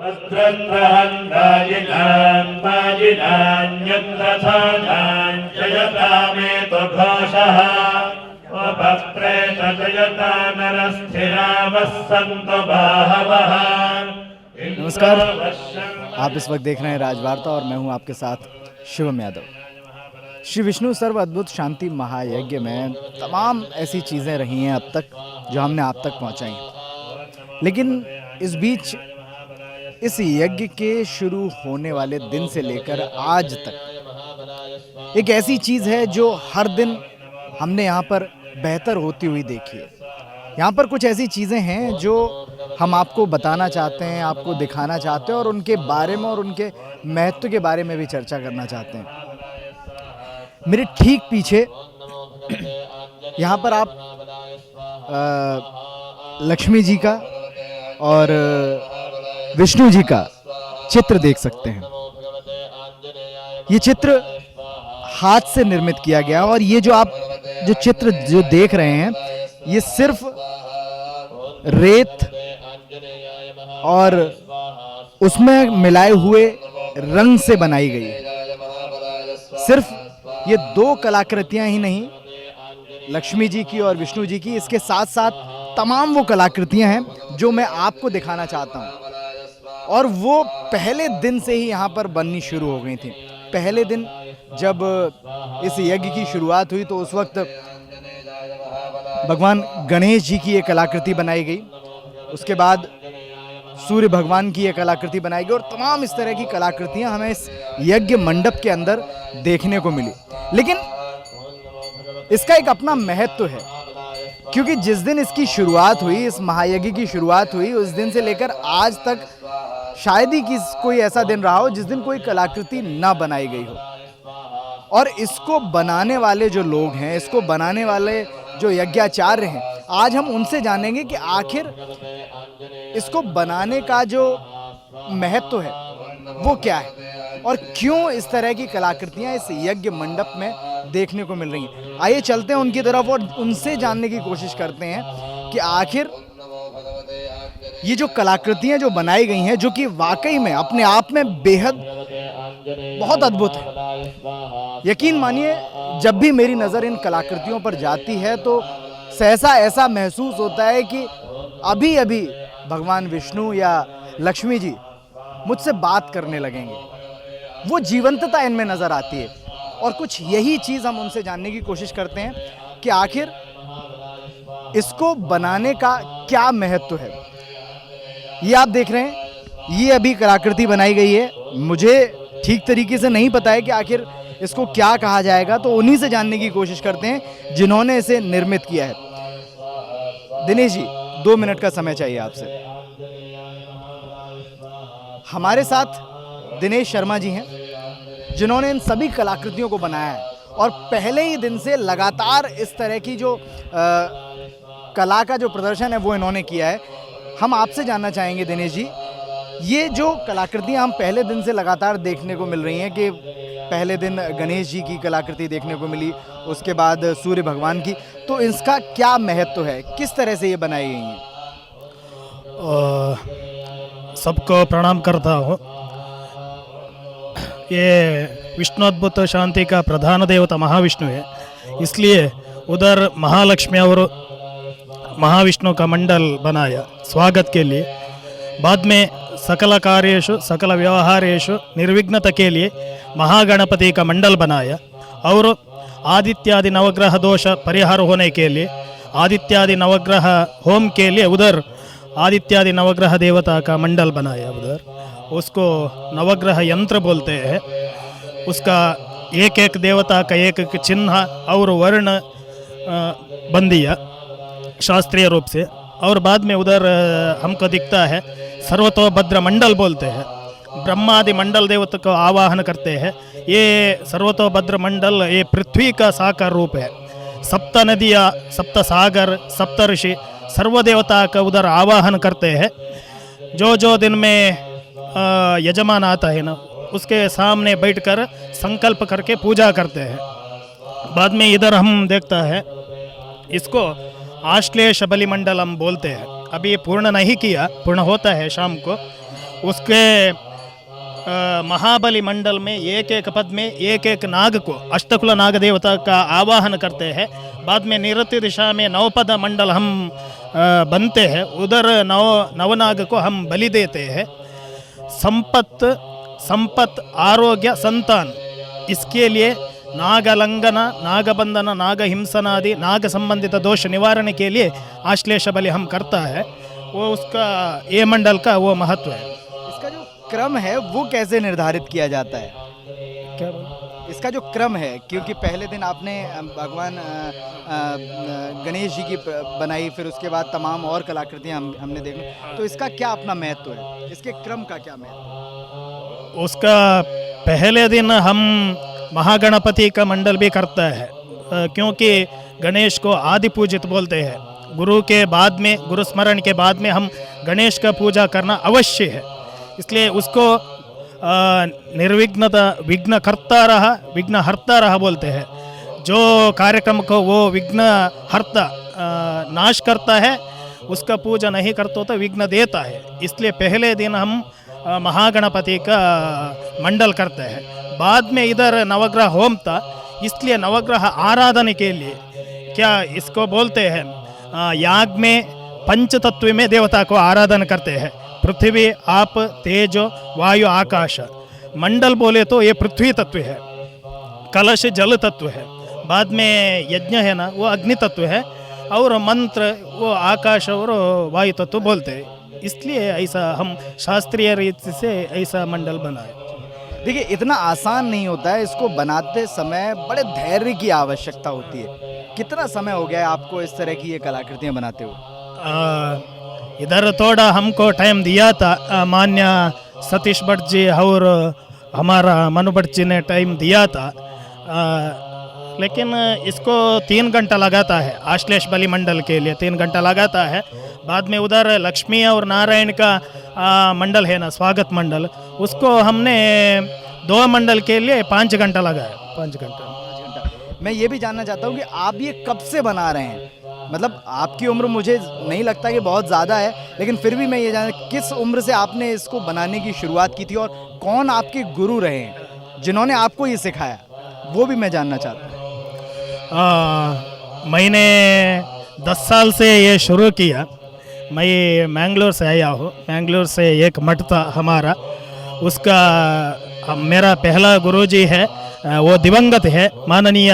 नमस्कार, आप इस वक्त देख रहे हैं राजवार्ता और मैं हूं आपके साथ शिवम यादव। श्री विष्णु सर्व अद्भुत शांति महायज्ञ में तमाम ऐसी चीज़ें रही हैं अब तक जो हमने आप तक पहुंचाई, लेकिन इस बीच इस यज्ञ के शुरू होने वाले दिन से लेकर आज तक एक ऐसी चीज़ है जो हर दिन हमने यहाँ पर बेहतर होती हुई देखी है। यहाँ पर कुछ ऐसी चीज़ें हैं जो हम आपको बताना चाहते हैं, आपको दिखाना चाहते हैं और उनके बारे में और उनके महत्व के बारे में भी चर्चा करना चाहते हैं। मेरे ठीक पीछे यहाँ पर आप लक्ष्मी जी का और विष्णु जी का चित्र देख सकते हैं। ये चित्र हाथ से निर्मित किया गया और ये जो आप जो चित्र जो देख रहे हैं ये सिर्फ रेत और उसमें मिलाए हुए रंग से बनाई गई है। सिर्फ ये दो कलाकृतियां ही नहीं, लक्ष्मी जी की और विष्णु जी की, इसके साथ साथ तमाम वो कलाकृतियां हैं जो मैं आपको दिखाना चाहता हूं और वो पहले दिन से ही यहाँ पर बननी शुरू हो गई थी। पहले दिन जब इस यज्ञ की शुरुआत हुई तो उस वक्त भगवान गणेश जी की एक कलाकृति बनाई गई, उसके बाद सूर्य भगवान की एक कलाकृति बनाई गई और तमाम इस तरह की कलाकृतियां हमें इस यज्ञ मंडप के अंदर देखने को मिली। लेकिन इसका एक अपना महत्व है, क्योंकि जिस दिन इसकी शुरुआत हुई, इस महायज्ञ की शुरुआत हुई, उस दिन से लेकर आज तक शायद ही कोई ऐसा दिन रहा हो जिस दिन कोई कलाकृति ना बनाई गई हो। और इसको बनाने वाले जो लोग हैं, इसको बनाने वाले जो यज्ञाचार्य हैं, आज हम उनसे जानेंगे कि आखिर इसको बनाने का जो महत्व है वो क्या है और क्यों इस तरह की कलाकृतियां इस यज्ञ मंडप में देखने को मिल रही हैं। आइए चलते हैं उनकी तरफ और उनसे जानने की कोशिश करते हैं कि आखिर ये जो कलाकृतियां जो बनाई गई हैं, जो कि वाकई में अपने आप में बेहद बहुत अद्भुत है। यकीन मानिए, जब भी मेरी नज़र इन कलाकृतियों पर जाती है तो सहसा ऐसा महसूस होता है कि अभी अभी भगवान विष्णु या लक्ष्मी जी मुझसे बात करने लगेंगे। वो जीवंतता इनमें नज़र आती है और कुछ यही चीज़ हम उनसे जानने की कोशिश करते हैं कि आखिर इसको बनाने का क्या महत्व है। ये आप देख रहे हैं, ये अभी कलाकृति बनाई गई है। मुझे ठीक तरीके से नहीं पता है कि आखिर इसको क्या कहा जाएगा, तो उन्हीं से जानने की कोशिश करते हैं जिन्होंने इसे निर्मित किया है। दिनेश जी, 2 मिनट का समय चाहिए आपसे। हमारे साथ दिनेश शर्मा जी हैं जिन्होंने इन सभी कलाकृतियों को बनाया है और पहले ही दिन से लगातार इस तरह की जो कला का जो प्रदर्शन है वो इन्होंने किया है। हम आपसे जानना चाहेंगे दिनेश जी, ये जो कलाकृतियाँ हम पहले दिन से लगातार देखने को मिल रही हैं कि पहले दिन गणेश जी की कलाकृति देखने को मिली, उसके बाद सूर्य भगवान की, तो इसका क्या महत्व है, किस तरह से ये बनाई गई हैं? सबको प्रणाम करता हूँ। ये विष्णु अद्भुत शांति का प्रधान देवता महाविष्णु है, इसलिए उधर महालक्ष्मी और महाविष्णु का मंडल बनाया स्वागत के लिए। बाद में सकल कार्येषु सकल व्यवहारेषु निर्विघ्नता के लिए महागणपति का मंडल बनाया और आदित्यादि नवग्रह दोष परिहार होने के लिए आदित्यादि नवग्रह होम के लिए उधर आदित्यादि नवग्रह देवता का मंडल बनाया। उधर उसको नवग्रह यंत्र बोलते हैं। उसका एक एक देवता का एक एक चिन्ह और वर्ण बन दिया शास्त्रीय रूप से। और बाद में उधर हमको दिखता है सर्वतोभद्र मंडल बोलते हैं। ब्रह्मादि मंडल देवता को आवाहन करते हैं। ये सर्वतोभद्र मंडल ये पृथ्वी का साकार रूप है। सप्त नदियाँ, सप्त सागर, सप्त ऋषि सर्व देवता का उधर आवाहन करते हैं। जो दिन में यजमान आता है ना, उसके सामने बैठकर संकल्प करके पूजा करते हैं। बाद में इधर हम देखता है इसको आश्लेष बलि मंडल हम बोलते हैं। अभी ये पूर्ण नहीं किया, पूर्ण होता है शाम को। उसके महाबली मंडल में एक एक पद में एक एक नाग को अष्टकुल नाग देवता का आवाहन करते हैं। बाद में निरति दिशा में नवपद मंडल हम बनते हैं, उधर नवनाग को हम बलि देते हैं। संपत्त आरोग्य संतान, इसके लिए नागलंघना नागबंधन नागहिंसन आदि नाग संबंधित दोष निवारण के लिए आश्लेष बलि हम करता है। वो उसका ये मंडल का वो महत्व है। इसका जो क्रम है वो कैसे निर्धारित किया जाता है? क्या बोला? इसका जो क्रम है, क्योंकि पहले दिन आपने भगवान गणेश जी की बनाई, फिर उसके बाद तमाम और कलाकृतियाँ हमने देखी, तो इसका क्या अपना महत्व है? इसके क्रम का क्या महत्व है? उसका पहले दिन हम महागणपति का मंडल भी करता है, क्योंकि गणेश को आदि पूजित बोलते हैं। गुरु के बाद में, गुरु स्मरण के बाद में हम गणेश का पूजा करना अवश्य है। इसलिए उसको निर्विघ्नता विघ्न हर्ता रहा बोलते हैं। जो कार्यक्रम को वो विघ्न हर्ता नाश करता है, उसका पूजा नहीं करता तो विघ्न देता है। इसलिए पहले दिन हम महागणपति का मंडल करते हैं। बाद में इधर नवग्रह होम था, इसलिए नवग्रह आराधना के लिए क्या इसको बोलते हैं, याग में पंचतत्व में देवता को आराधना करते हैं। पृथ्वी, आप, तेजो, वायु, आकाश। मंडल बोले तो ये पृथ्वी तत्व है, कलश जल तत्व है, बाद में यज्ञ है ना वो अग्नि तत्व है, और मंत्र वो आकाश और वायु तत्व बोलते हैं। इसलिए ऐसा हम शास्त्रीय रीति से ऐसा मंडल बनाए। देखिए, इतना आसान नहीं होता है, इसको बनाते समय बड़े धैर्य की आवश्यकता होती है। कितना समय हो गया है आपको इस तरह की ये कलाकृतियाँ बनाते हुए? इधर थोड़ा हमको टाइम दिया था, मान्य सतीश भट्ट जी और हमारा मनु भट्ट जी ने टाइम दिया था, लेकिन इसको 3 घंटा लगाता है। आश्लेष बलि मंडल के लिए 3 घंटा लगाता है। बाद में उधर लक्ष्मी और नारायण का मंडल है ना, स्वागत मंडल, उसको हमने 2 मंडल के लिए 5 घंटा लगाया। 5 घंटा। मैं ये भी जानना चाहता हूँ कि आप ये कब से बना रहे हैं? मतलब आपकी उम्र मुझे नहीं लगता कि बहुत ज़्यादा है, लेकिन फिर भी मैं ये जानना, किस उम्र से आपने इसको बनाने की शुरुआत की थी और कौन आपके गुरु रहे हैं जिन्होंने आपको ये सिखाया, वो भी मैं जानना चाहता हूँ। मैंने 10 साल से ये शुरू किया। मैं मैंगलोर से आया हूँ। मैंगलोर से एक मठ था हमारा, उसका मेरा पहला गुरुजी है, वो दिवंगत है, माननीय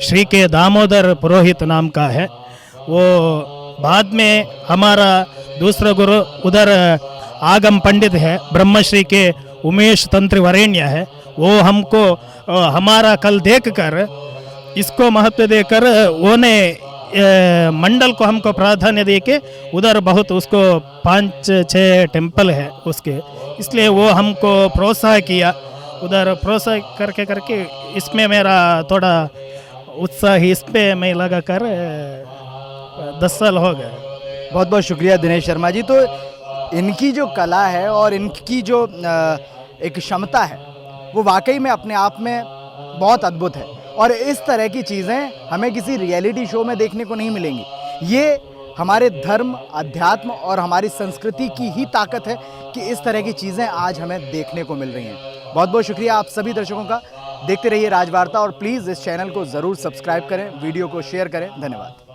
श्री के दामोदर पुरोहित नाम का है। वो बाद में हमारा दूसरा गुरु उधर आगम पंडित है, ब्रह्मश्री के उमेश तंत्र वरेण्य है। वो हमको हमारा कल देखकर, इसको महत्व देकर वो ने मंडल को हमको प्राधान्य दे के, उधर बहुत उसको 5-6 टेम्पल है उसके, इसलिए वो हमको प्रोत्साहन किया। उधर प्रोत्साहन करके इसमें मेरा थोड़ा उत्साह, इस पर मैं लगा कर 10 साल हो गए। बहुत बहुत शुक्रिया दिनेश शर्मा जी। तो इनकी जो कला है और इनकी जो एक क्षमता है, वो वाकई में अपने आप में बहुत अद्भुत है, और इस तरह की चीज़ें हमें किसी रियलिटी शो में देखने को नहीं मिलेंगी। ये हमारे धर्म, अध्यात्म और हमारी संस्कृति की ही ताकत है कि इस तरह की चीज़ें आज हमें देखने को मिल रही हैं। बहुत बहुत शुक्रिया आप सभी दर्शकों का। देखते रहिए राजवार्ता, और प्लीज़ इस चैनल को ज़रूर सब्सक्राइब करें, वीडियो को शेयर करें। धन्यवाद।